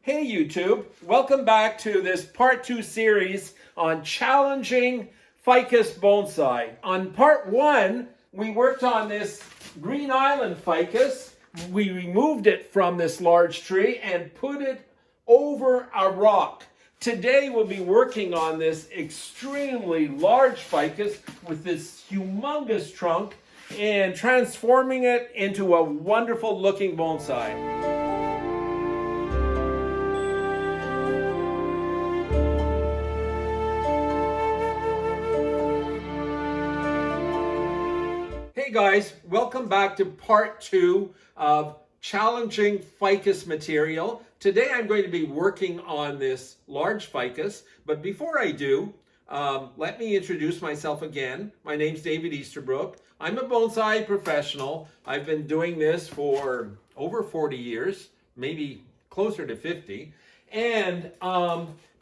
Hey YouTube, welcome back to this part 2 series on challenging ficus bonsai. On part 1, we worked on this Green Island ficus. We removed it from this large tree and put it over a rock. Today we'll be working on this extremely large ficus with this humongous trunk and transforming it into a wonderful looking bonsai. Hey guys, welcome back to part 2 of challenging ficus material. Today I'm going to be working on this large ficus, but before I do, let me introduce myself again. My name's David Easterbrook. I'm a bonsai professional. I've been doing this for over 40 years, maybe closer to 50. And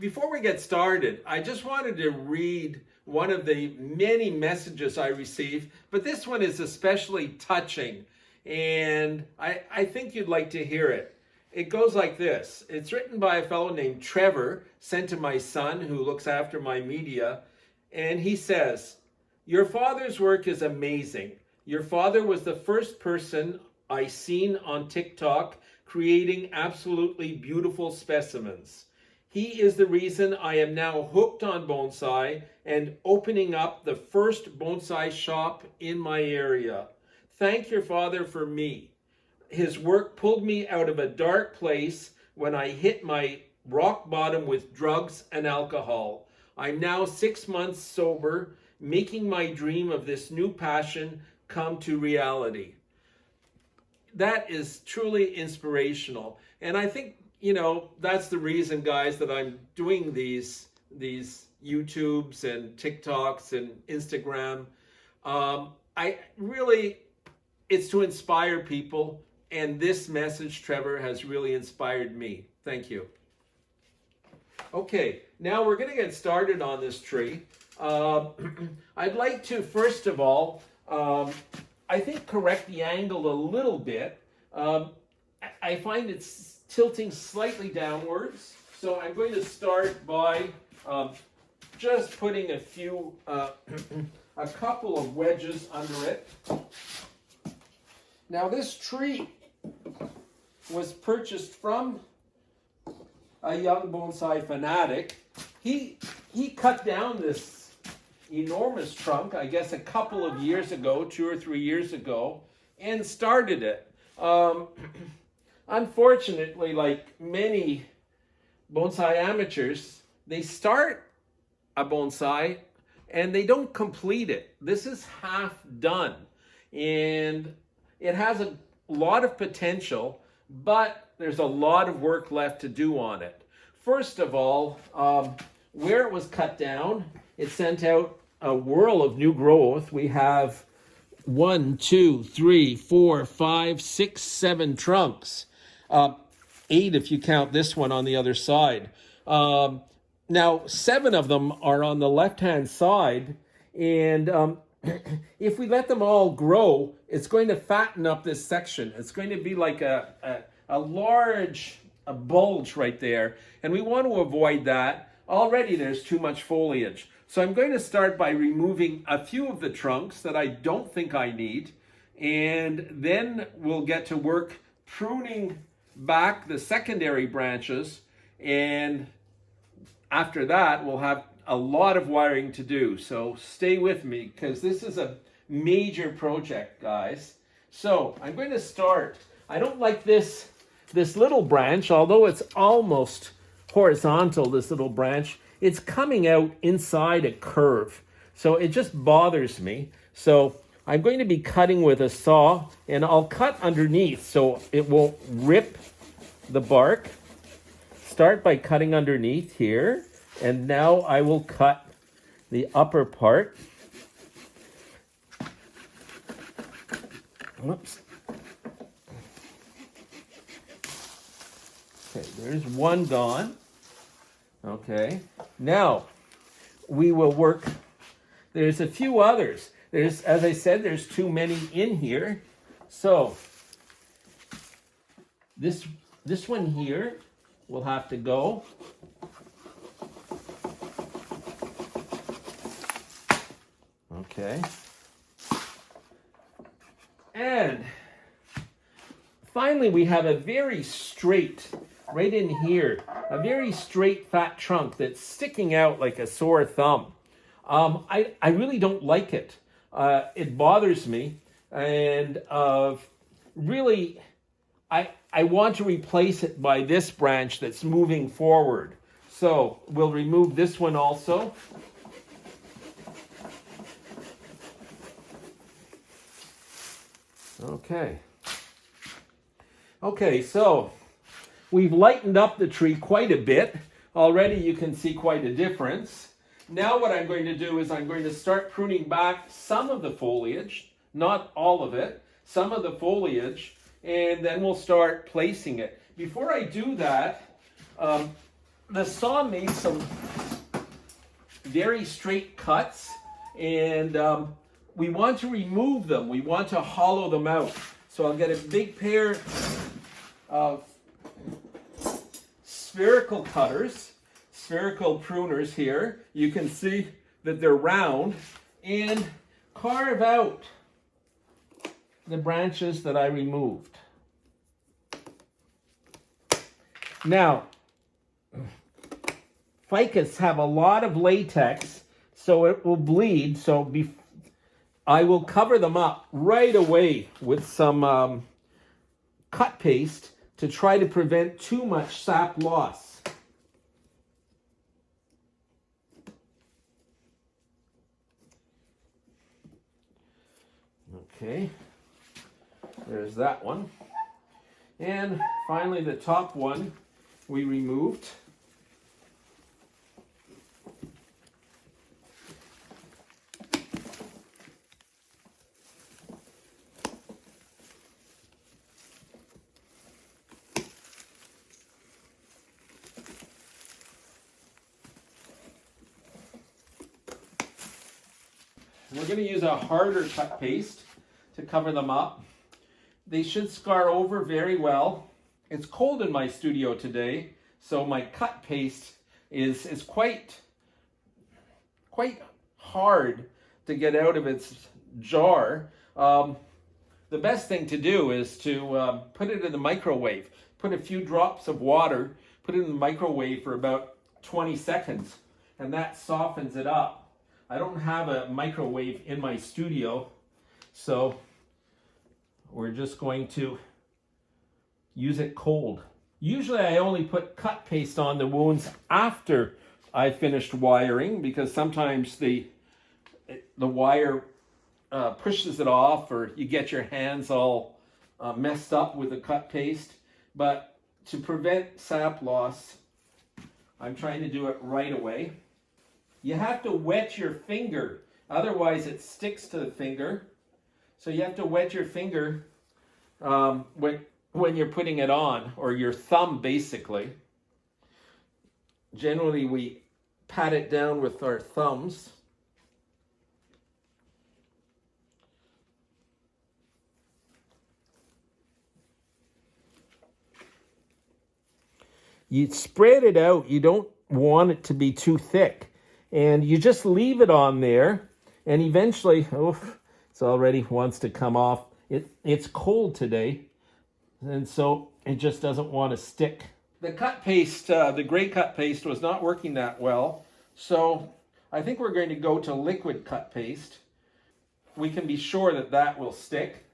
before we get started, I just wanted to read one of the many messages I received, but this one is especially touching, and I think you'd like to hear it. It goes like this. It's written by a fellow named Trevor, sent to my son who looks after my media, and he says, "Your father's work is amazing. Your father was the first person I seen on TikTok creating absolutely beautiful specimens. He is the reason I am now hooked on bonsai and opening up the first bonsai shop in my area. Thank your father for me. His work pulled me out of a dark place when I hit my rock bottom with drugs and alcohol. I'm now 6 months sober, making my dream of this new passion come to reality." That is truly inspirational. And I think, you know, that's the reason, guys, that I'm doing these YouTubes and TikToks and Instagram. It's to inspire people. And this message, Trevor, has really inspired me. Thank you. Okay, now we're going to get started on this tree. I'd like to, first of all, I think correct the angle a little bit. I find it's tilting slightly downwards. So I'm going to start by just putting a couple of wedges under it. Now this tree was purchased from a young bonsai fanatic. He cut down this enormous trunk, I guess a couple of years ago, 2 or 3 years ago, and started it. Unfortunately, like many bonsai amateurs, they start a bonsai and they don't complete it. This is half done, and it has a lot of potential, but there's a lot of work left to do on it. First of all, where it was cut down, it sent out a whirl of new growth. We have 1, 2, 3, 4, 5, 6, 7 trunks. 8 if you count this one on the other side. Now, 7 of them are on the left-hand side, and if we let them all grow, it's going to fatten up this section. It's going to be like a large bulge right there, and we want to avoid that. Already there's too much foliage. So I'm going to start by removing a few of the trunks that I don't think I need, and then we'll get to work pruning back the secondary branches, and after that we'll have a lot of wiring to do. So stay with me, because this is a major project, guys. So I'm going to start. I don't like this little branch, although it's almost horizontal, this little branch. It's coming out inside a curve, so it just bothers me. So I'm going to be cutting with a saw, and I'll cut underneath so it won't rip the bark. Start by cutting underneath here, and now I will cut the upper part. Whoops. Okay, there's one gone. Okay, now we will work. There's a few others. There's, as I said, there's too many in here. So this one here will have to go. Okay. And finally, we have a very straight, right in here, a very straight fat trunk that's sticking out like a sore thumb. I really don't like it. It bothers me, and really, I want to replace it by this branch that's moving forward. So we'll remove this one also. Okay. Okay, so we've lightened up the tree quite a bit. Already you can see quite a difference. Now what I'm going to do is I'm going to start pruning back some of the foliage, not all of it, some of the foliage, and then we'll start placing it. Before I do that, the saw made some very straight cuts, and we want to remove them. We want to hollow them out. So I'll get a big pair of spherical cutters, spherical pruners here. You can see that they're round, and carve out the branches that I removed. Now, ficus have a lot of latex, so it will bleed. So I will cover them up right away with some cut paste to try to prevent too much sap loss. Okay, there's that one. And finally the top one we removed. We're going to use a harder cut paste to cover them up. They should scar over very well. It's cold in my studio today, so my cut paste is quite hard to get out of its jar. The best thing to do is to put it in the microwave. Put a few drops of water, put it in the microwave for about 20 seconds, and that softens it up. I don't have a microwave in my studio, so we're just going to use it cold. Usually I only put cut paste on the wounds after I finished wiring, because sometimes the wire pushes it off, or you get your hands all messed up with the cut paste. But to prevent sap loss, I'm trying to do it right away. You have to wet your finger, otherwise it sticks to the finger. So you have to wet your finger when you're putting it on, or your thumb basically. Generally we pat it down with our thumbs. You spread it out. You don't want it to be too thick. And you just leave it on there, and eventually, it's already wants to come off. It's cold today, and so it just doesn't want to stick. The cut paste, the gray cut paste, was not working that well, so I think we're going to go to liquid cut paste. We can be sure that that will stick.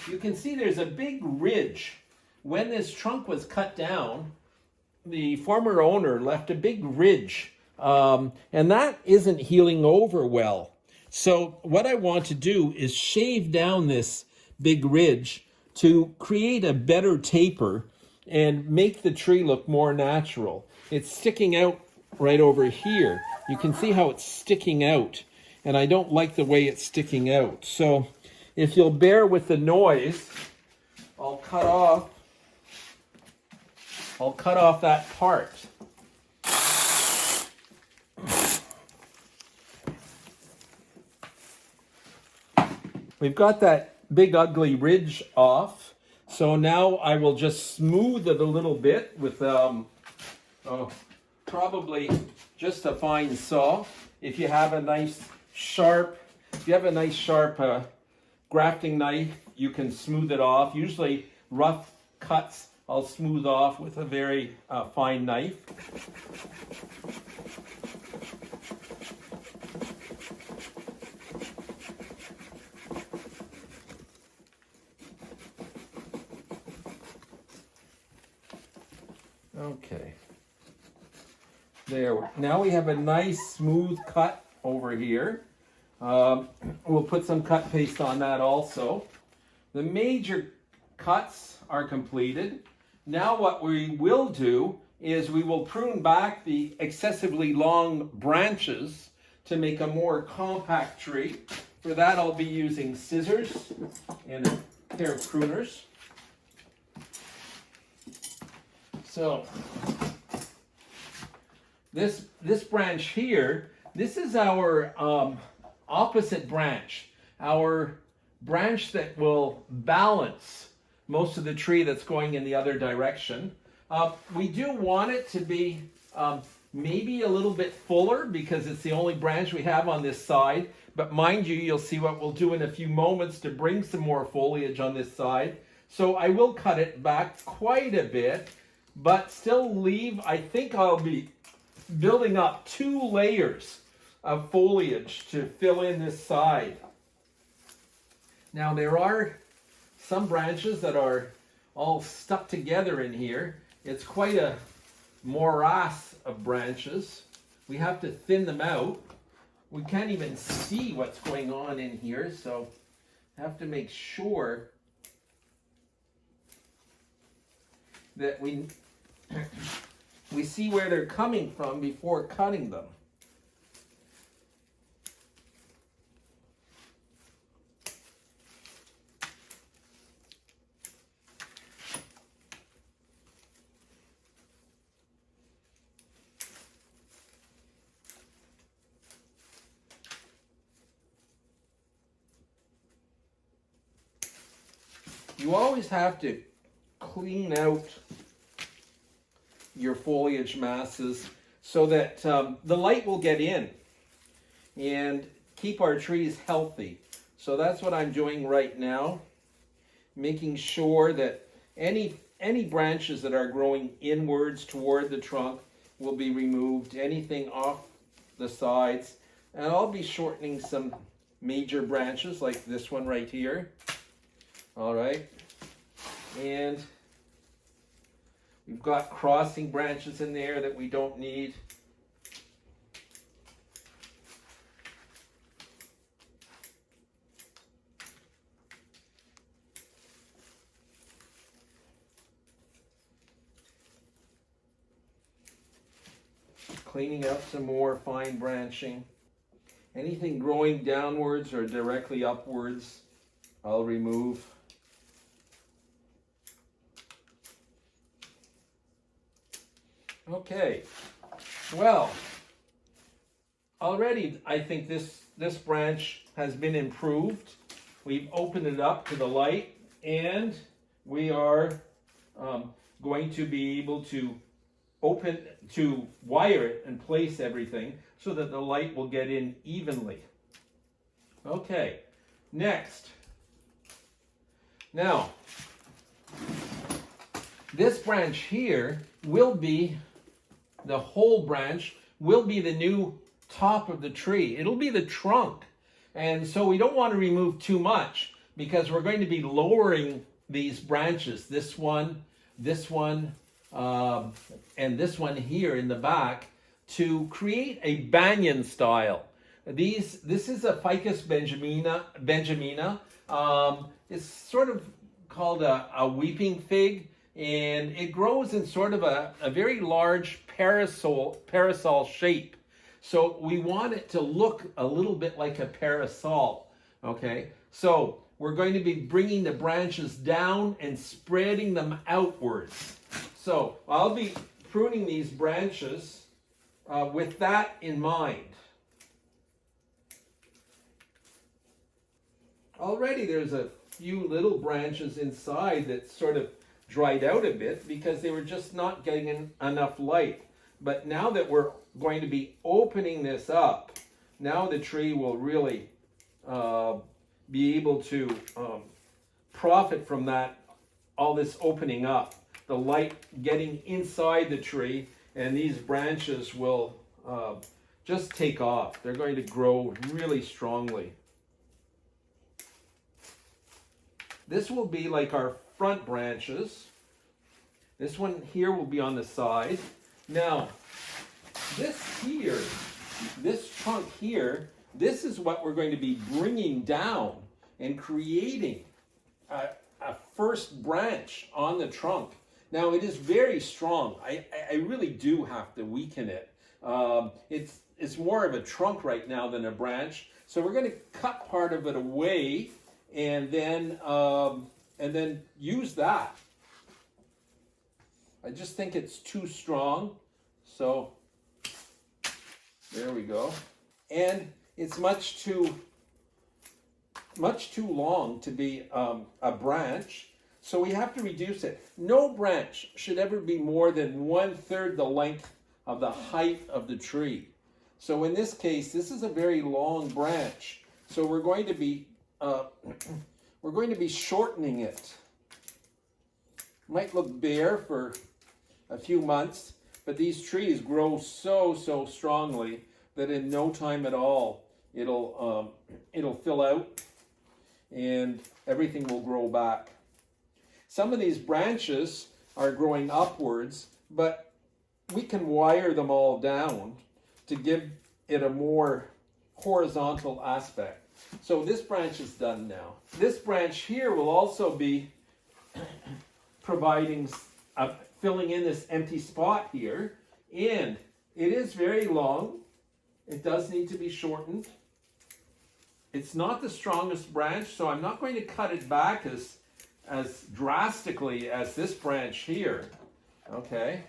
You can see there's a big ridge. When this trunk was cut down, the former owner left a big ridge. And that isn't healing over well. So what I want to do is shave down this big ridge to create a better taper and make the tree look more natural. It's sticking out right over here. You can see how it's sticking out, and I don't like the way it's sticking out. So if you'll bear with the noise, I'll cut off that part. We've got that big ugly ridge off, so now I will just smooth it a little bit with Oh, probably just a fine saw. If you have a nice sharp, grafting knife, you can smooth it off. Usually rough cuts I'll smooth off with a very fine knife. Okay. There. Now we have a nice smooth cut over here. We'll put some cut paste on that also. The major cuts are completed. Now what we will do is we will prune back the excessively long branches to make a more compact tree. For that I'll be using scissors and a pair of pruners. So this branch here, this is our opposite branch, our branch that will balance most of the tree that's going in the other direction. We do want it to be maybe a little bit fuller because it's the only branch we have on this side. But mind you, you'll see what we'll do in a few moments to bring some more foliage on this side. So I will cut it back quite a bit, but still leave, I think I'll be building up 2 layers of foliage to fill in this side. Now there are some branches that are all stuck together in here. It's quite a morass of branches. We have to thin them out. We can't even see what's going on in here, so I have to make sure that we see where they're coming from before cutting them. You always have to clean out your foliage masses so that the light will get in and keep our trees healthy. So that's what I'm doing right now, making sure that any branches that are growing inwards toward the trunk will be removed, anything off the sides, and I'll be shortening some major branches like this one right here. All right, and we've got crossing branches in there that we don't need. Cleaning up some more fine branching. Anything growing downwards or directly upwards, I'll remove. Okay, well, already I think this branch has been improved. We've opened it up to the light, and we are going to be able to wire it and place everything so that the light will get in evenly. Okay, next. Now, this branch here will be, the whole branch will be the new top of the tree. It'll be the trunk. And so we don't want to remove too much because we're going to be lowering these branches, this one, and this one here in the back, to create a banyan style. This is a Ficus benjamina. It's sort of called a weeping fig, and it grows in sort of a very large parasol shape. So we want it to look a little bit like a parasol, okay? So we're going to be bringing the branches down and spreading them outwards. So I'll be pruning these branches with that in mind. Already there's a few little branches inside that sort of dried out a bit because they were just not getting enough light. But now that we're going to be opening this up, now the tree will really be able to profit from that, all this opening up, the light getting inside the tree, and these branches will just take off. They're going to grow really strongly. This will be like our front branches. This one here will be on the side. Now, this here, this trunk here, this is what we're going to be bringing down and creating a first branch on the trunk. Now, it is very strong. I really do have to weaken it. It's more of a trunk right now than a branch. So we're going to cut part of it away and then use that. I just think it's too strong. So there we go. And it's much too long to be a branch. So we have to reduce it. No branch should ever be more than 1/3 the length of the height of the tree. So in this case, this is a very long branch. So we're going to be shortening it. Might look bare for a few months, but these trees grow so strongly that in no time at all it'll fill out and everything will grow back. Some of these branches are growing upwards, but we can wire them all down to give it a more horizontal aspect. So this branch is done now. This branch here will also be providing, filling in this empty spot here. And it is very long. It does need to be shortened. It's not the strongest branch, so I'm not going to cut it back as drastically as this branch here. Okay.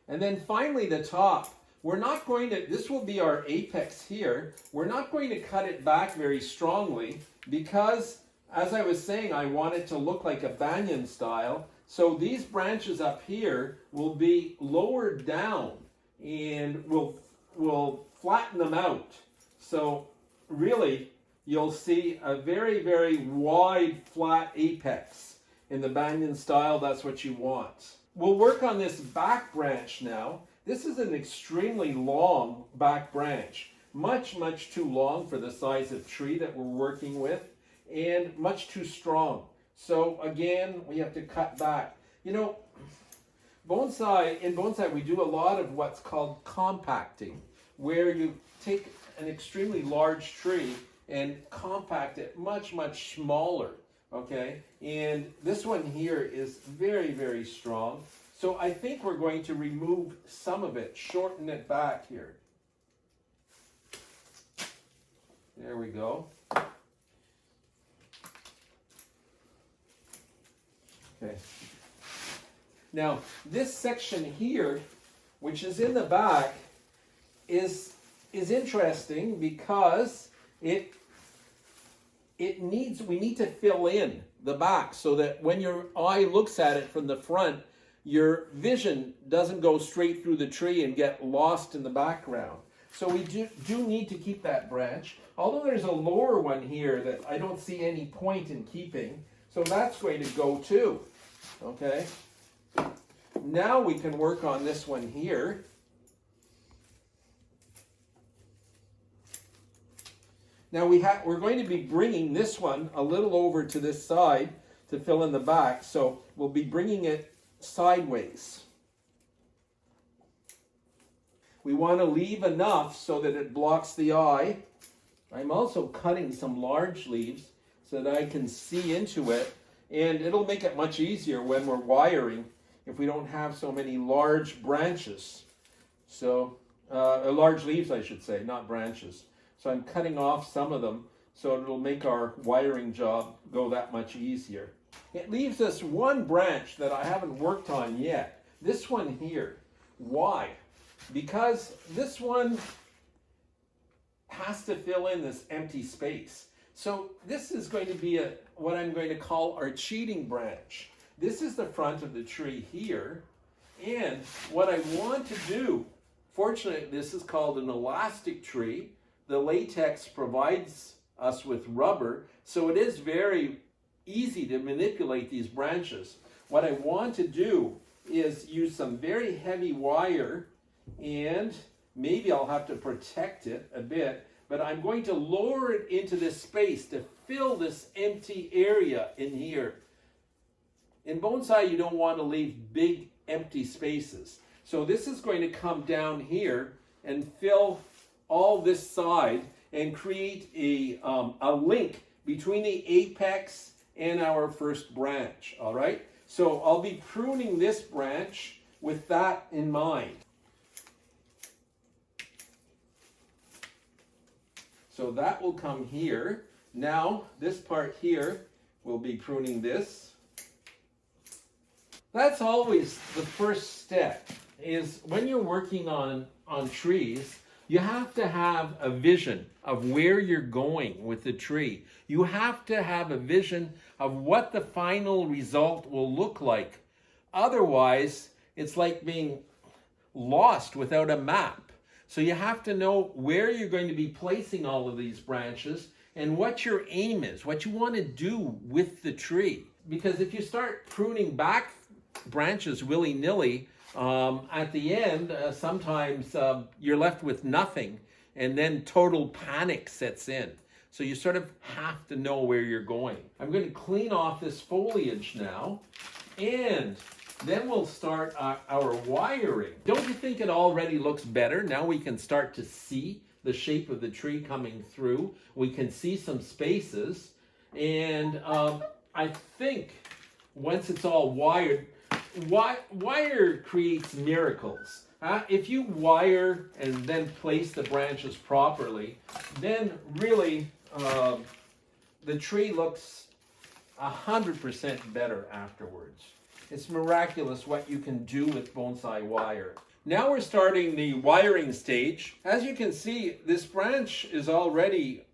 And then finally the top. We're not going to, this will be our apex here. We're not going to cut it back very strongly because, as I was saying, I want it to look like a banyan style. So these branches up here will be lowered down and we'll flatten them out. So really, you'll see a very wide, flat apex. In the banyan style, that's what you want. We'll work on this back branch now. This is an extremely long back branch. Much too long for the size of tree that we're working with, and much too strong. So again, we have to cut back. You know, in bonsai we do a lot of what's called compacting, where you take an extremely large tree and compact it much smaller, okay? And this one here is very strong. So I think we're going to remove some of it, shorten it back here. There we go. Okay. Now, this section here, which is in the back, is interesting because we need to fill in the back so that when your eye looks at it from the front, your vision doesn't go straight through the tree and get lost in the background. So we do need to keep that branch, although there's a lower one here that I don't see any point in keeping, so that's going to go too, okay? Now we can work on this one here. Now we're going to be bringing this one a little over to this side to fill in the back, so we'll be bringing it sideways. We want to leave enough so that it blocks the eye. I'm also cutting some large leaves so that I can see into it, and it'll make it much easier when we're wiring if we don't have so many large branches. So, large leaves I should say, not branches. So I'm cutting off some of them so it'll make our wiring job go that much easier. It leaves us one branch that I haven't worked on yet. This one here. Why? Because this one has to fill in this empty space. So this is going to be what I'm going to call our cheating branch. this is the front of the tree here. And what I want to do, fortunately, this is called an elastic tree. The latex provides us with rubber, so it is very easy to manipulate these branches. What I want to do is use some very heavy wire, and maybe I'll have to protect it a bit, but I'm going to lower it into this space to fill this empty area in here. In bonsai, you don't want to leave big empty spaces. So this is going to come down here and fill all this side and create a link between the apex and our first branch, all right? So I'll be pruning this branch with that in mind. So that will come here. Now, this part here, we'll be pruning this. That's always the first step, is when you're working on trees, you have to have a vision of where you're going with the tree. You have to have a vision of what the final result will look like. Otherwise, it's like being lost without a map. So you have to know where you're going to be placing all of these branches and what your aim is, what you want to do with the tree. Because if you start pruning back branches willy-nilly, at the end, sometimes you're left with nothing, and then total panic sets in. So you sort of have to know where you're going. I'm going to clean off this foliage now, and then we'll start our wiring. Don't you think it already looks better? Now we can start to see the shape of the tree coming through. We can see some spaces, and I think once it's all wired, wire creates miracles. If you wire and then place the branches properly, then really the tree looks 100% better afterwards. It's miraculous what you can do with bonsai wire. Now we're starting the wiring stage. As you can see, this branch is already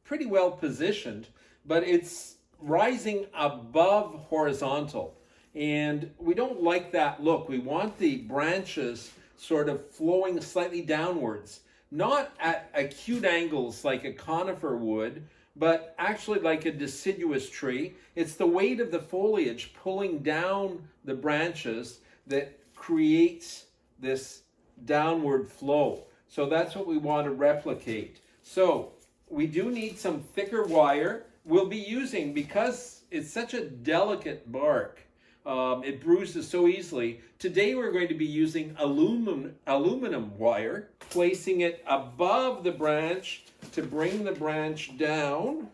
pretty well positioned, but it's rising above horizontal. And we don't like that look. We want the branches sort of flowing slightly downwards, not at acute angles like a conifer would, but actually like a deciduous tree. It's the weight of the foliage pulling down the branches that creates this downward flow. So that's what we want to replicate. So we do need some thicker wire. We'll be using, because it's such a delicate bark, it bruises so easily. Today we're going to be using aluminum wire, placing it above the branch to bring the branch down.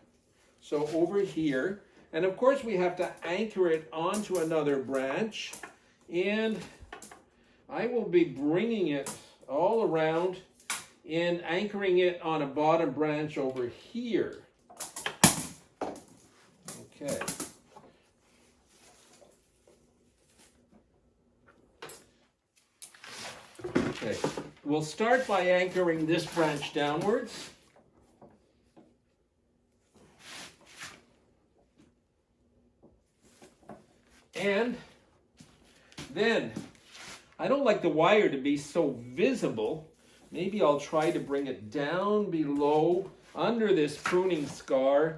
So over here, and of course we have to anchor it onto another branch, and I will be bringing it all around and anchoring it on a bottom branch over here. Okay. Okay, we'll start by anchoring this branch downwards. And then, I don't like the wire to be so visible. Maybe I'll try to bring it down below, under this pruning scar,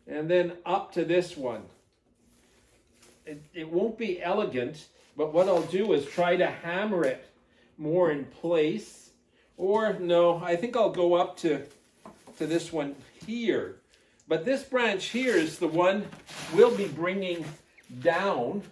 and then up to this one. It won't be elegant, but what I'll do is try to hammer it more in place. Or no, I think I'll go up to this one here. But this branch here is the one we'll be bringing down,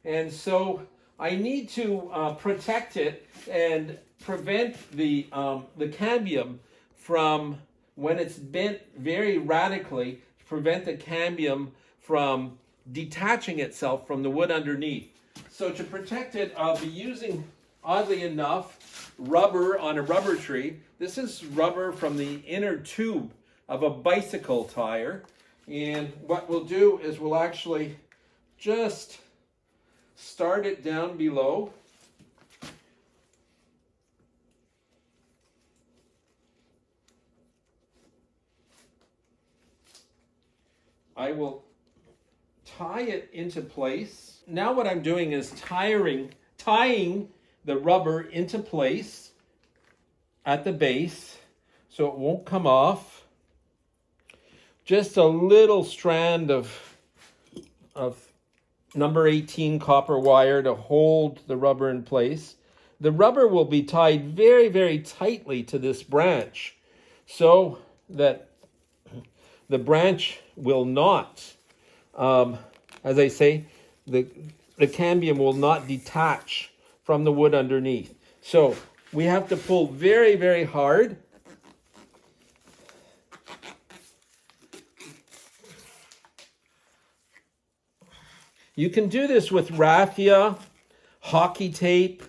and so I need to protect it and prevent the cambium from, when it's bent very radically, prevent the cambium from detaching itself from the wood underneath. So to protect it, I'll be using, oddly enough, rubber on a rubber tree. This is rubber from the inner tube of a bicycle tire. And what we'll do is we'll actually just start it down below. I will tie it into place. Now what I'm doing is tying the rubber into place at the base so it won't come off. Just a little strand of number 18 copper wire to hold the rubber in place. The rubber will be tied very, very tightly to this branch so that the branch will not, as I say, the cambium will not detach from the wood underneath. So we have to pull very, very hard. You can do this with raffia, hockey tape,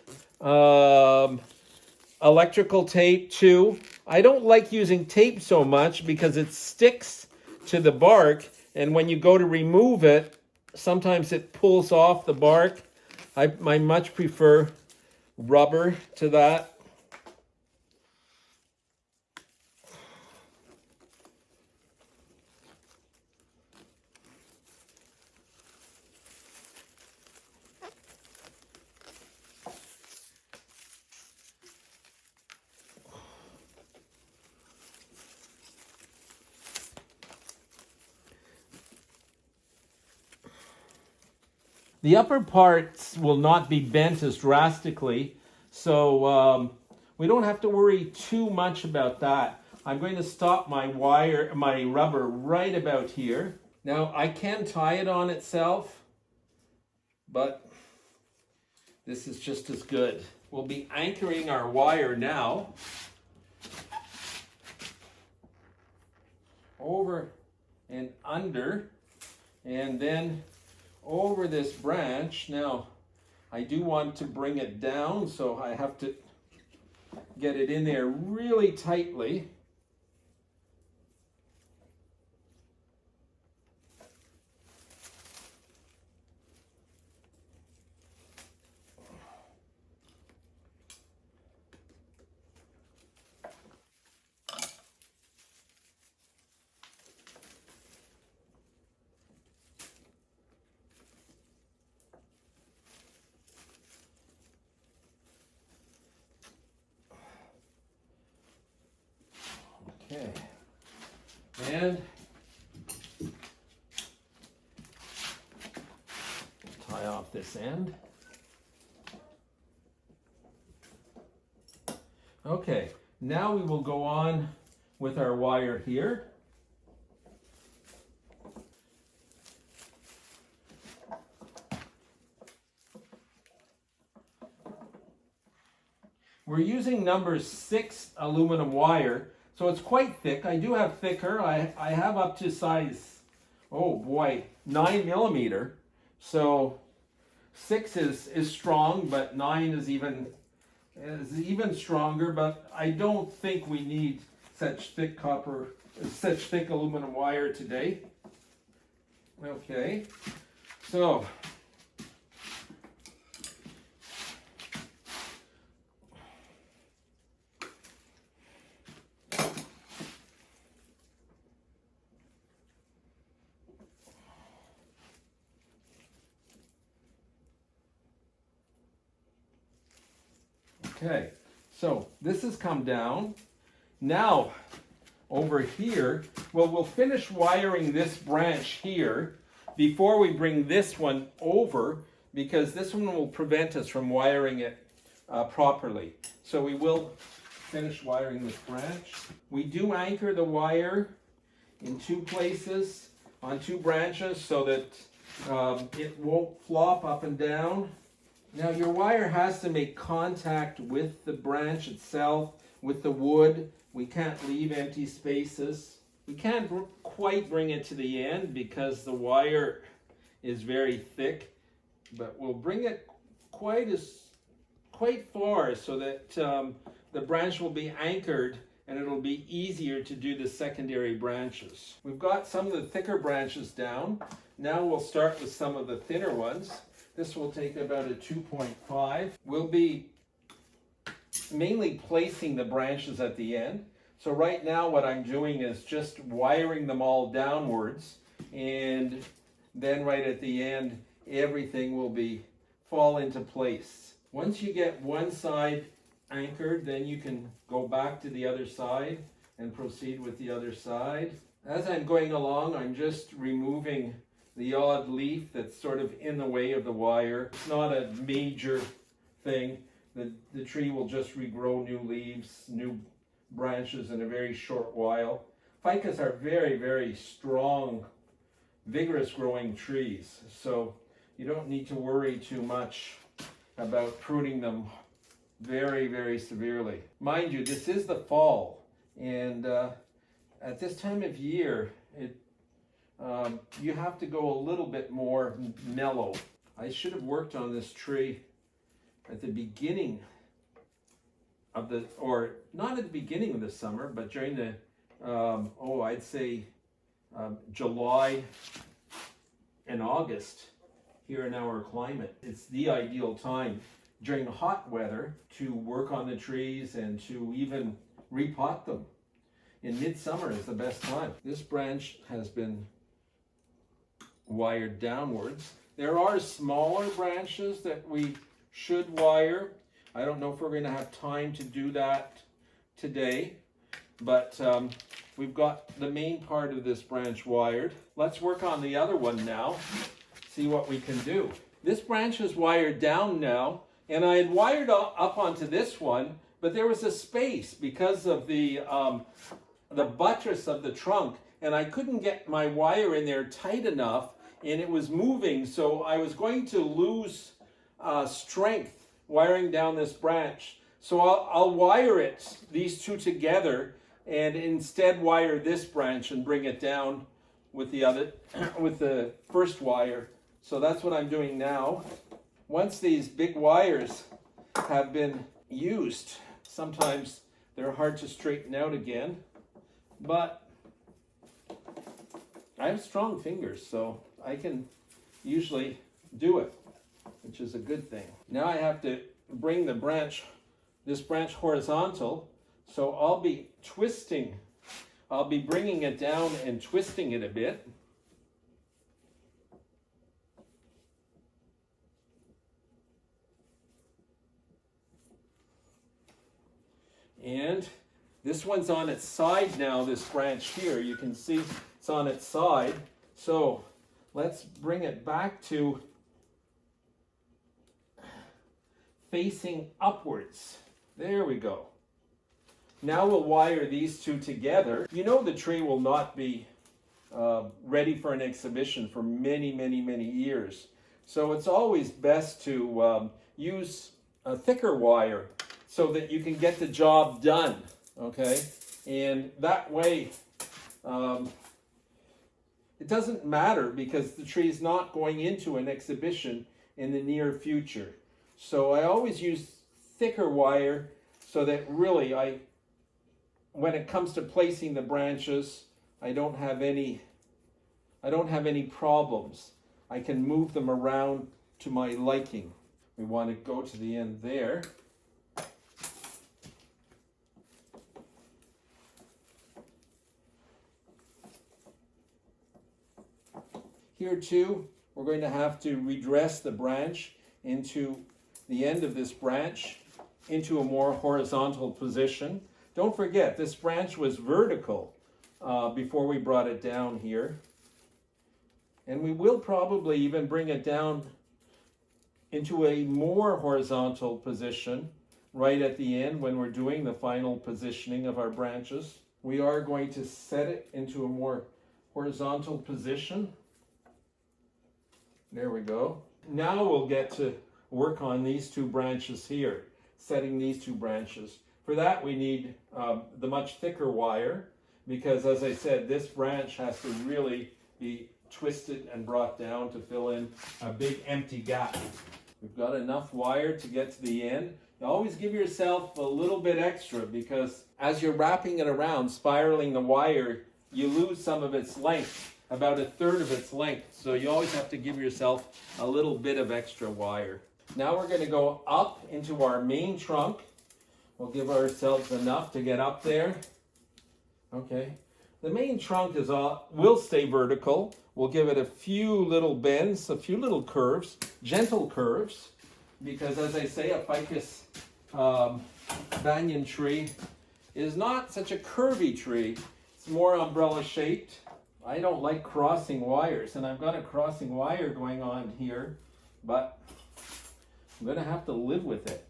electrical tape too. I don't like using tape so much because it sticks to the bark, and when you go to remove it, sometimes it pulls off the bark. I much prefer rubber to that. The upper parts will not be bent as drastically, so we don't have to worry too much about that. I'm going to stop my rubber right about here. Now I can tie it on itself, but this is just as good. We'll be anchoring our wire now over and under, and then over this branch. Now I do want to bring it down, so I have to get it in there really tightly. Okay, and tie off this end. Okay, now we will go on with our wire here. We're using number 6 aluminum wire. So it's quite thick. I do have thicker. I have up to size, oh boy, 9 millimeter. So 6 is strong, but 9 is even stronger. But I don't think we need such thick aluminum wire today. Okay, so okay, so this has come down. Now, over here, well, we'll finish wiring this branch here before we bring this one over, because this one will prevent us from wiring it properly. So we will finish wiring this branch. We do anchor the wire in 2 places on 2 branches so that it won't flop up and down. Now your wire has to make contact with the branch itself, with the wood. We can't leave empty spaces. We can't quite bring it to the end because the wire is very thick, but we'll bring it quite far so that the branch will be anchored and it'll be easier to do the secondary branches. We've got some of the thicker branches down. Now we'll start with some of the thinner ones. This will take about a 2.5. We'll be mainly placing the branches at the end. So right now what I'm doing is just wiring them all downwards, and then right at the end, everything will fall into place. Once you get one side anchored, then you can go back to the other side and proceed with the other side. As I'm going along, I'm just removing the odd leaf that's sort of in the way of the wire. It's not a major thing. The tree will just regrow new leaves, new branches in a very short while. Ficus are very, very strong, vigorous growing trees, so you don't need to worry too much about pruning them very, very severely. Mind you, this is the fall, and at this time of year, you have to go a little bit more mellow. I should have worked on this tree at the beginning of or not at the beginning of the summer, but during the, I'd say July and August here in our climate. It's the ideal time during hot weather to work on the trees and to even repot them. In midsummer is the best time. This branch has been wired downwards. There are smaller branches that we should wire. I don't know if we're going to have time to do that today, but we've got the main part of this branch wired. Let's work on the other one now, see what we can do. This branch is wired down now, and I had wired up onto this one, but there was a space because of the buttress of the trunk, and I couldn't get my wire in there tight enough, and it was moving, so I was going to lose strength wiring down this branch. So I'll wire these two together, and instead wire this branch and bring it down with the first wire. So that's what I'm doing now. Once these big wires have been used, sometimes they're hard to straighten out again, but I have strong fingers, so I can usually do it, which is a good thing. Now I have to bring this branch horizontal, so I'll be bringing it down and twisting it a bit. And this one's on its side now, this branch here. You can see it's on its side. So let's bring it back to facing upwards. There we go. Now we'll wire these two together. You know the tree will not be ready for an exhibition for many, many, many years. So it's always best to use a thicker wire so that you can get the job done, okay? And that way, it doesn't matter because the tree is not going into an exhibition in the near future. So I always use thicker wire so that really when it comes to placing the branches, I don't have any problems. I can move them around to my liking. We want to go to the end there. Here too, we're going to have to redress the branch into the end of this branch into a more horizontal position. Don't forget, this branch was vertical before we brought it down here. And we will probably even bring it down into a more horizontal position right at the end when we're doing the final positioning of our branches. We are going to set it into a more horizontal position. There we go. Now we'll get to work on these two branches here, setting these two branches. For that we need the much thicker wire because, as I said, this branch has to really be twisted and brought down to fill in a big empty gap. We've got enough wire to get to the end. You always give yourself a little bit extra because as you're wrapping it around, spiraling the wire, you lose some of its length, about a third of its length. So you always have to give yourself a little bit of extra wire. Now we're going to go up into our main trunk. We'll give ourselves enough to get up there. Okay. The main trunk will stay vertical. We'll give it a few little bends, a few little curves, gentle curves, because as I say, a ficus banyan tree is not such a curvy tree. It's more umbrella shaped. I don't like crossing wires, and I've got a crossing wire going on here, but I'm going to have to live with it.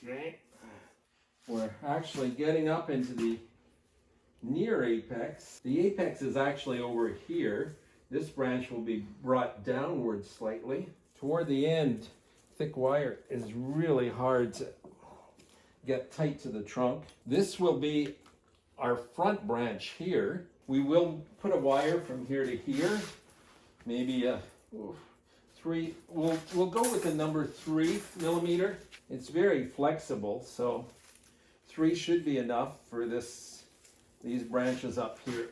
Okay, we're actually getting up into the near apex. The apex is actually over here. This branch will be brought downward slightly. Toward the end, thick wire is really hard to get tight to the trunk. This will be our front branch here. We will put a wire from here to here, maybe a three. We'll go with the number 3 millimeter. It's very flexible, so 3 should be enough for these branches up here.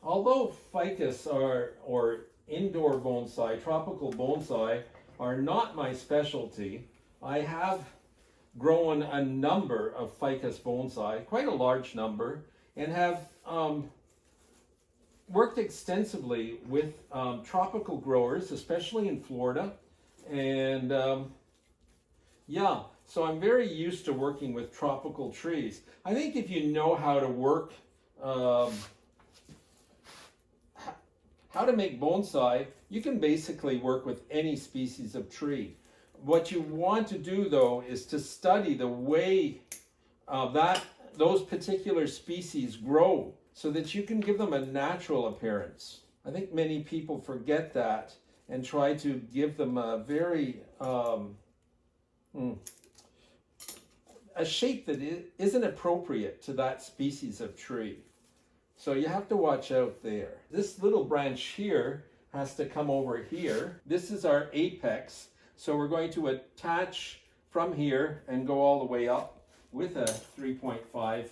Although ficus or indoor bonsai, tropical bonsai, are not my specialty, I have grown a number of ficus bonsai, quite a large number, and have worked extensively with tropical growers, especially in Florida. And yeah, so I'm very used to working with tropical trees. I think if you know how to work, how to make bonsai, you can basically work with any species of tree. What you want to do, though, is to study the way those particular species grow so that you can give them a natural appearance. I think many people forget that and try to give them a very a shape that isn't appropriate to that species of tree. So you have to watch out there. This little branch here has to come over here. This is our apex. So we're going to attach from here and go all the way up with a 3.5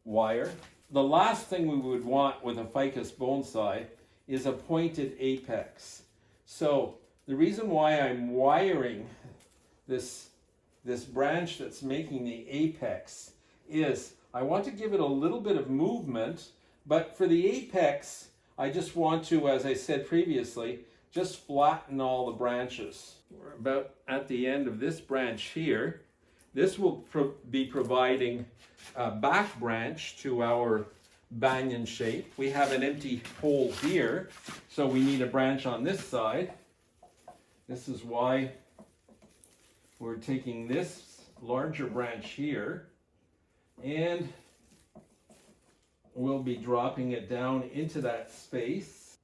wire. The last thing we would want with a ficus bonsai is a pointed apex. So the reason why I'm wiring this branch that's making the apex is I want to give it a little bit of movement, but for the apex, I just want to, as I said previously, just flatten all the branches. We're about at the end of this branch here. This will be providing a back branch to our banyan shape. We have an empty hole here, so we need a branch on this side. This is why we're taking this larger branch here, and we'll be dropping it down into that space.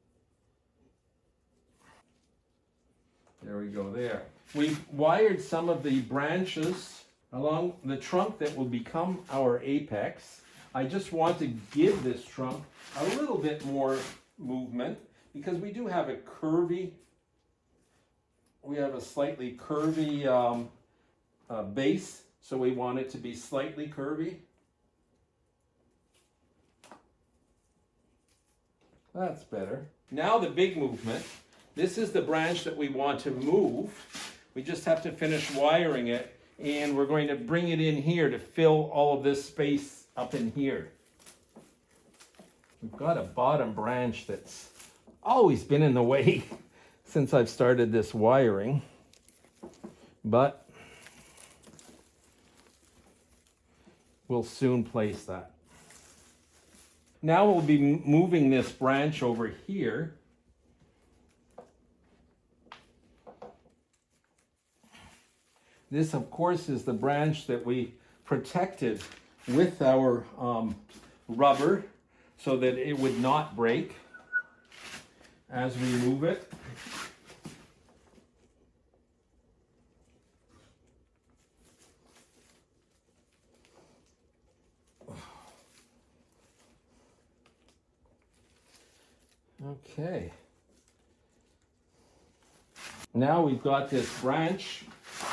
There we go there. We've wired some of the branches along the trunk that will become our apex. I just want to give this trunk a little bit more movement because we do have a curvy, we have a slightly curvy base, so we want it to be slightly curvy. That's better. Now the big movement. This is the branch that we want to move. We just have to finish wiring it, and we're going to bring it in here to fill all of this space up in here. We've got a bottom branch that's always been in the way since I've started this wiring, but we'll soon place that. Now we'll be moving this branch over here. This, of course, is the branch that we protected with our rubber so that it would not break as we move it. Okay. Now we've got this branch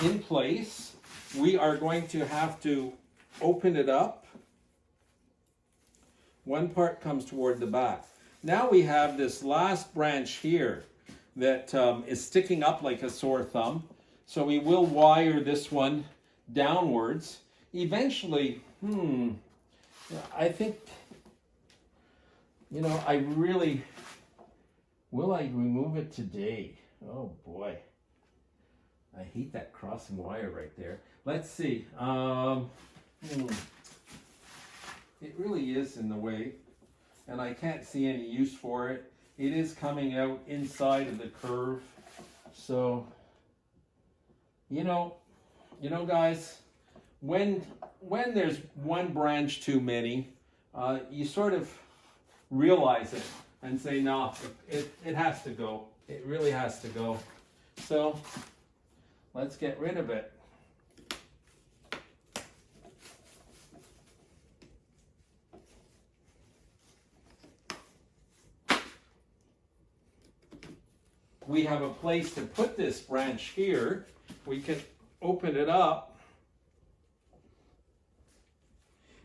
in place. We are going to have to open it up. One part comes toward the back. Now we have this last branch here that is sticking up like a sore thumb. So we will wire this one downwards. Eventually, I think, I really, will I remove it today? Oh boy. I hate that crossing wire right there. Let's see. It really is in the way, and I can't see any use for it. It is coming out inside of the curve. So, guys, when there's one branch too many, you sort of realize it and say, no, it has to go. It really has to go. So let's get rid of it. We have a place to put this branch here. We can open it up.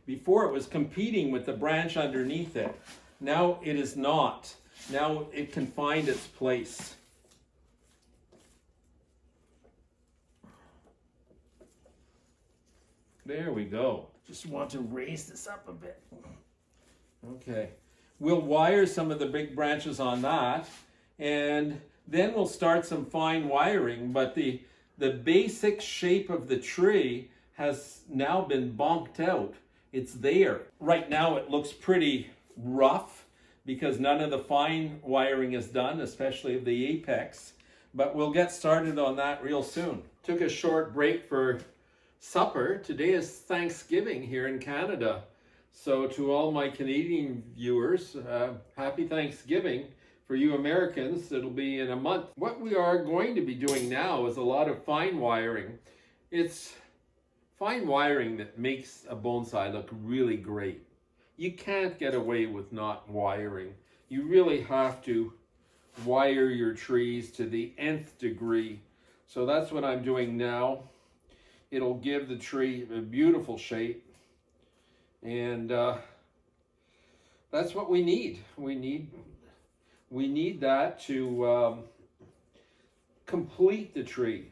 Before it was competing with the branch underneath it. Now it is not. Now it can find its place. There we go. Just want to raise this up a bit. Okay. We'll wire some of the big branches on that, and then we'll start some fine wiring, but the basic shape of the tree has now been bonked out. It's there. Right now it looks pretty rough because none of the fine wiring is done, especially of the apex, but we'll get started on that real soon. Took a short break for supper. Today is Thanksgiving here in Canada. So to all my Canadian viewers, happy Thanksgiving. For you Americans, it'll be in a month. What we are going to be doing now is a lot of fine wiring. It's fine wiring that makes a bonsai look really great. You can't get away with not wiring. You really have to wire your trees to the nth degree. So that's what I'm doing now. It'll give the tree a beautiful shape. And that's what we need. We need that to complete the tree.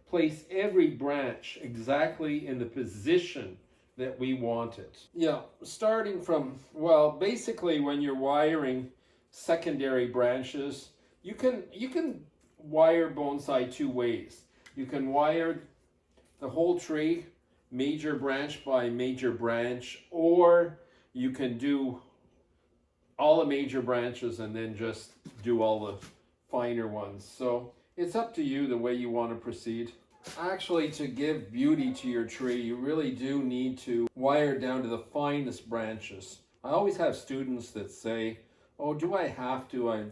Place every branch exactly in the position that we want it. Yeah, starting from, well, basically when you're wiring secondary branches, you can wire bonsai two ways. You can wire the whole tree major branch by major branch, or you can do all the major branches and then just do all the finer ones. So it's up to you the way you want to proceed. Actually, to give beauty to your tree, you really do need to wire down to the finest branches. I always have students that say, oh, do I have to? I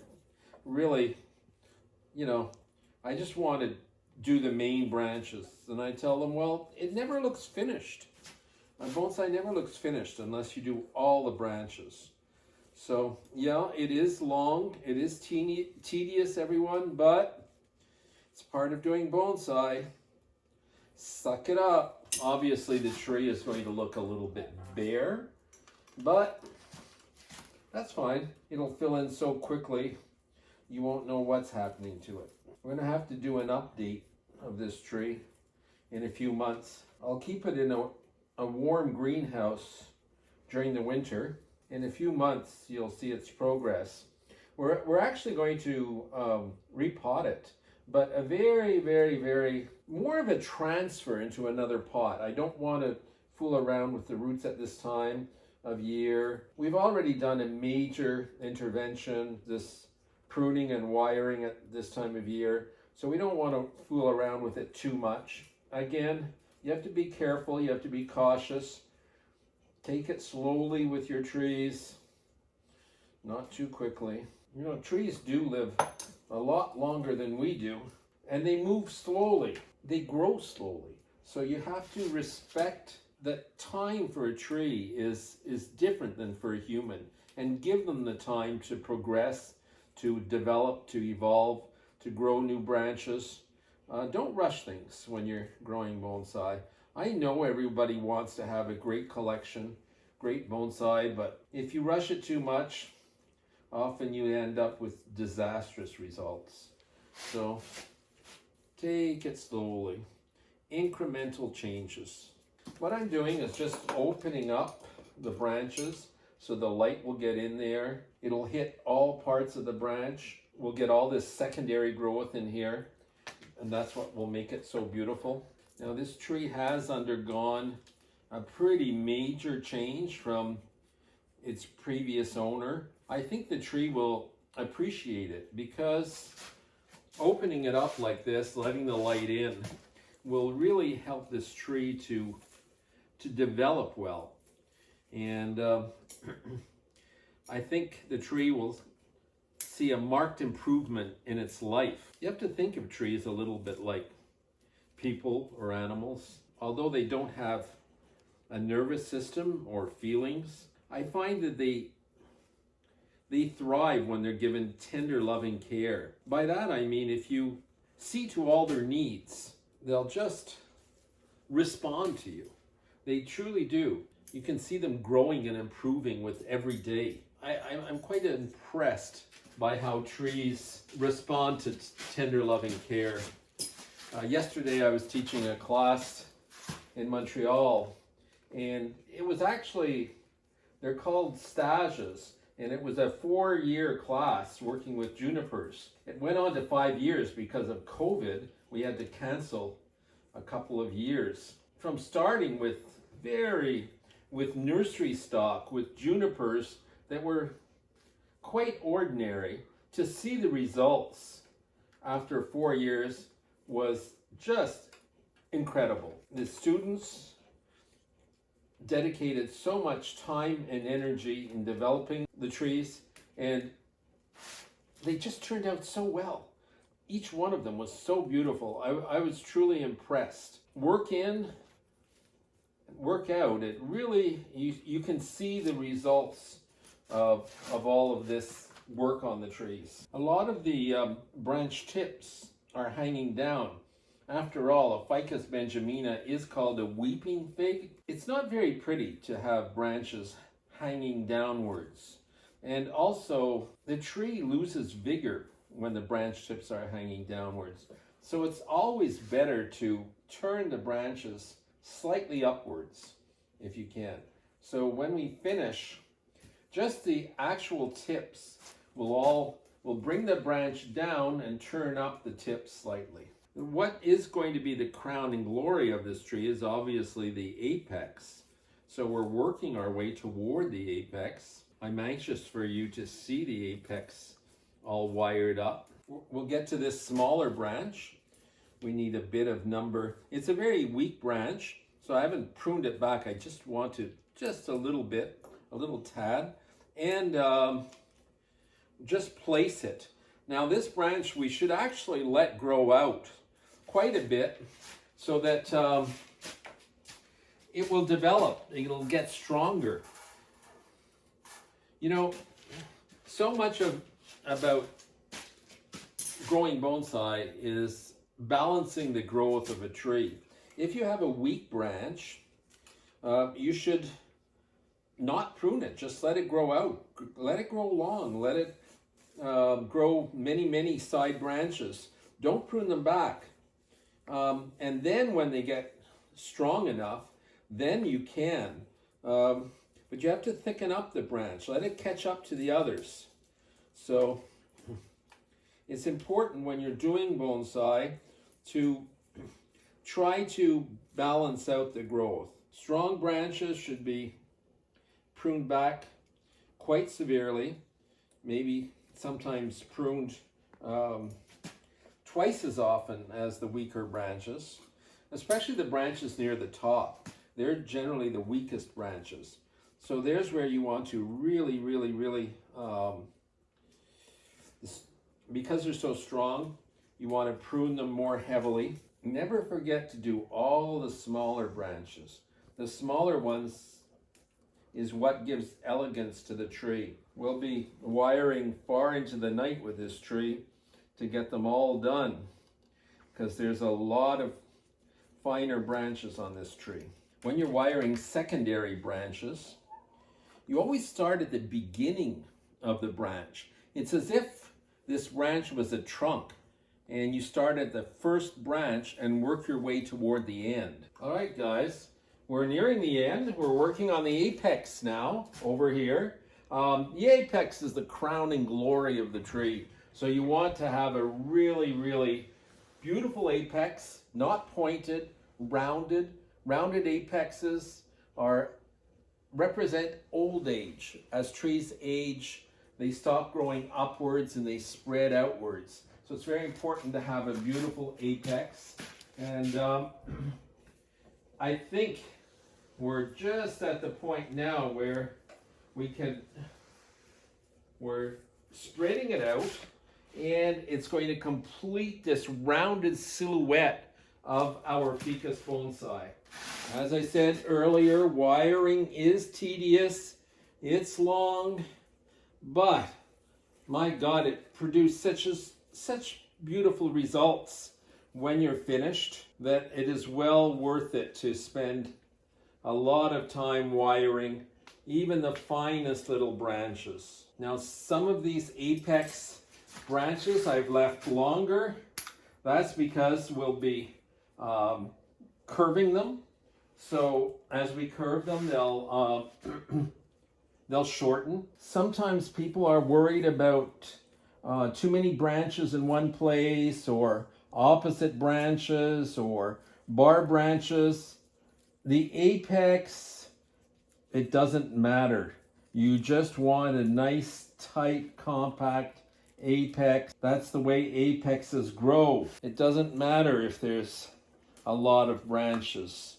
really, I just want to do the main branches. And I tell them, well, it never looks finished. A bonsai never looks finished unless you do all the branches. So yeah, it is long, it is tedious, everyone, but it's part of doing bonsai. Suck it up. Obviously the tree is going to look a little bit bare, but that's fine. It'll fill in so quickly, you won't know what's happening to it. We're gonna have to do an update of this tree in a few months. I'll keep it in a warm greenhouse during the winter. In a few months, you'll see its progress. We're actually going to repot it, but a very, very, very, more of a transfer into another pot. I don't want to fool around with the roots at this time of year. We've already done a major intervention, this pruning and wiring at this time of year, so we don't want to fool around with it too much. Again, you have to be careful, you have to be cautious. Take it slowly with your trees, not too quickly. Trees do live a lot longer than we do, and they move slowly. They grow slowly. So you have to respect that time for a tree is different than for a human, and give them the time to progress, to develop, to evolve, to grow new branches. Don't rush things when you're growing bonsai. I know everybody wants to have a great collection, great bonsai, but if you rush it too much, often you end up with disastrous results. So take it slowly, incremental changes. What I'm doing is just opening up the branches so the light will get in there. It'll hit all parts of the branch. We'll get all this secondary growth in here, and that's what will make it so beautiful. Now this tree has undergone a pretty major change from its previous owner. I think the tree will appreciate it because opening it up like this, letting the light in, will really help this tree to develop well. And I think the tree will see a marked improvement in its life. You have to think of trees a little bit like people or animals. Although they don't have a nervous system or feelings, I find that they thrive when they're given tender, loving care. By that I mean if you see to all their needs, they'll just respond to you. They truly do. You can see them growing and improving with every day. I'm quite impressed by how trees respond to tender, loving care. Yesterday I was teaching a class in Montreal, and it was actually, they're called stages, and it was a 4-year class working with junipers. It went on to 5 years because of COVID. We had to cancel a couple of years. From starting with nursery stock, with junipers that were quite ordinary, to see the results after 4 years was just incredible. The students dedicated so much time and energy in developing the trees, and they just turned out so well. Each one of them was so beautiful. I was truly impressed. Work in, work out, it really, you can see the results of all of this work on the trees. A lot of the branch tips are hanging down. After all, a Ficus benjamina is called a weeping fig. It's not very pretty to have branches hanging downwards. And also, the tree loses vigor when the branch tips are hanging downwards. So it's always better to turn the branches slightly upwards if you can. So when we finish, just the actual tips will bring the branch down and turn up the tips slightly. What is going to be the crowning glory of this tree is obviously the apex. So we're working our way toward the apex. I'm anxious for you to see the apex all wired up. We'll get to this smaller branch. We need a bit of number. It's a very weak branch, so I haven't pruned it back. I just want to, just a little bit, a little tad, and just place it. Now this branch we should actually let grow out quite a bit so that it will develop, it'll get stronger. You know, so much about growing bonsai is balancing the growth of a tree. If you have a weak branch, you should not prune it, just let it grow out. Let it grow long, let it grow many side branches. Don't prune them back. And then when they get strong enough, then you can. But you have to thicken up the branch. Let it catch up to the others. So it's important when you're doing bonsai to try to balance out the growth. Strong branches should be pruned back quite severely, maybe sometimes pruned twice as often as the weaker branches, especially the branches near the top. They're generally the weakest branches. So there's where you want to really, because they're so strong, you want to prune them more heavily. Never forget to do all the smaller branches. The smaller ones is what gives elegance to the tree. We'll be wiring far into the night with this tree to get them all done, because there's a lot of finer branches on this tree. When you're wiring secondary branches, you always start at the beginning of the branch. It's as if this branch was a trunk and you start at the first branch and work your way toward the end. All right, guys, we're nearing the end. We're working on the apex now over here. The apex is the crowning glory of the tree. So you want to have a really, really beautiful apex, not pointed, rounded. Rounded apexes represent old age. As trees age, they stop growing upwards and they spread outwards. So it's very important to have a beautiful apex. And I think we're just at the point now where we're spreading it out, and it's going to complete this rounded silhouette of our ficus bonsai. As I said earlier, wiring is tedious, it's long, but my God, it produced such beautiful results when you're finished that it is well worth it to spend a lot of time wiring even the finest little branches. Now, some of these apex branches I've left longer. That's because we'll be curving them. So as we curve them, they'll shorten. Sometimes people are worried about too many branches in one place, or opposite branches, or bar branches. The apex, it doesn't matter. You just want a nice, tight, compact apex. That's the way apexes grow. It doesn't matter if there's a lot of branches.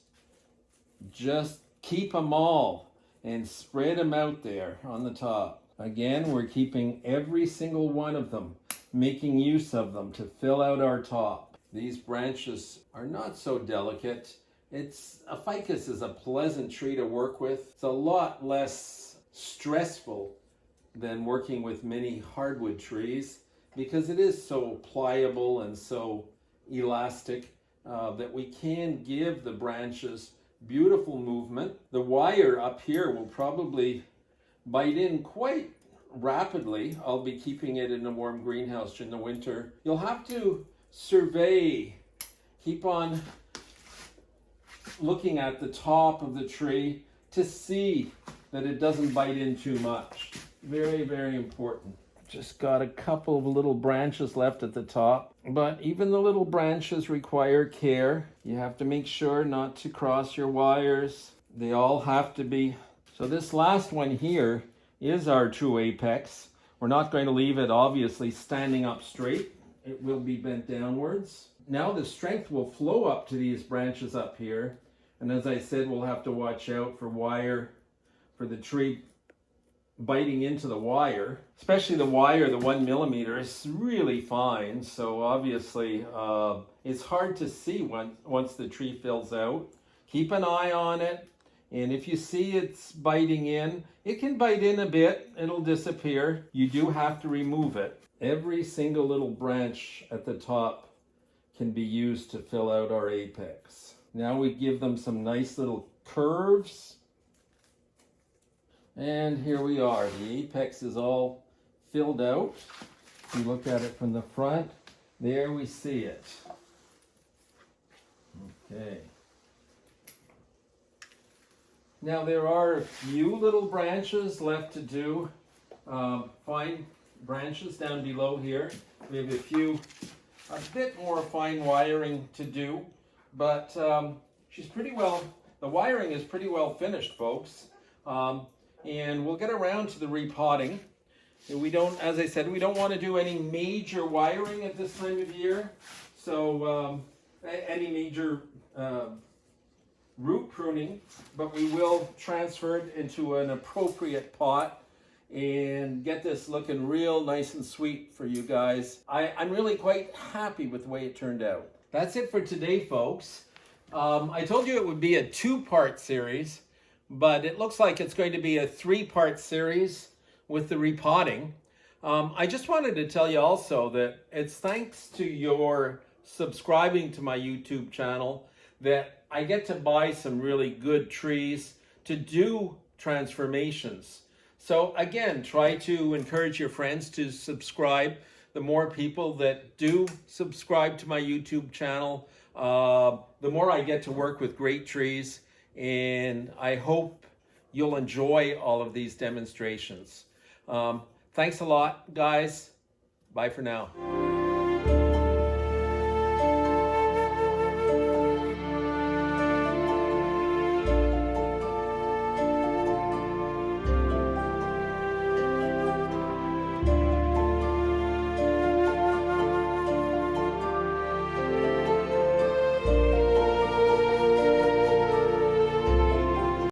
Just keep them all and spread them out there on the top. Again, we're keeping every single one of them, making use of them to fill out our top. These branches are not so delicate. A ficus is a pleasant tree to work with. It's a lot less stressful than working with many hardwood trees because it is so pliable and so elastic that we can give the branches beautiful movement. The wire up here will probably bite in quite rapidly. I'll be keeping it in a warm greenhouse in the winter. You'll have to survey, keep on looking at the top of the tree to see that it doesn't bite in too much. Very, very important. Just got a couple of little branches left at the top, but even the little branches require care. You have to make sure not to cross your wires. They all have to be. So this last one here is our true apex. We're not going to leave it obviously standing up straight. It will be bent downwards. Now the strength will flow up to these branches up here. And as I said, we'll have to watch out for the tree biting into the wire. Especially the wire, the 1 millimeter, is really fine. So obviously it's hard to see once the tree fills out. Keep an eye on it. And if you see it's biting in, it can bite in a bit, it'll disappear. You do have to remove it. Every single little branch at the top can be used to fill out our apex. Now we give them some nice little curves. And here we are. The apex is all filled out. If you look at it from the front, there we see it. Okay. Now there are a few little branches left to do. Fine branches down below here. We have a bit more fine wiring to do, but the wiring is pretty well finished, folks. And we'll get around to the repotting. And as I said, we don't want to do any major wiring at this time of year. So any major root pruning, but we will transfer it into an appropriate pot and get this looking real nice and sweet for you guys. I'm really quite happy with the way it turned out. That's it for today, folks. I told you it would be a 2-part series, but it looks like it's going to be a 3-part series with the repotting. I just wanted to tell you also that it's thanks to your subscribing to my YouTube channel that I get to buy some really good trees to do transformations. So again, try to encourage your friends to subscribe. The more people that do subscribe to my YouTube channel, the more I get to work with great trees. And I hope you'll enjoy all of these demonstrations. Thanks a lot, guys. Bye for now.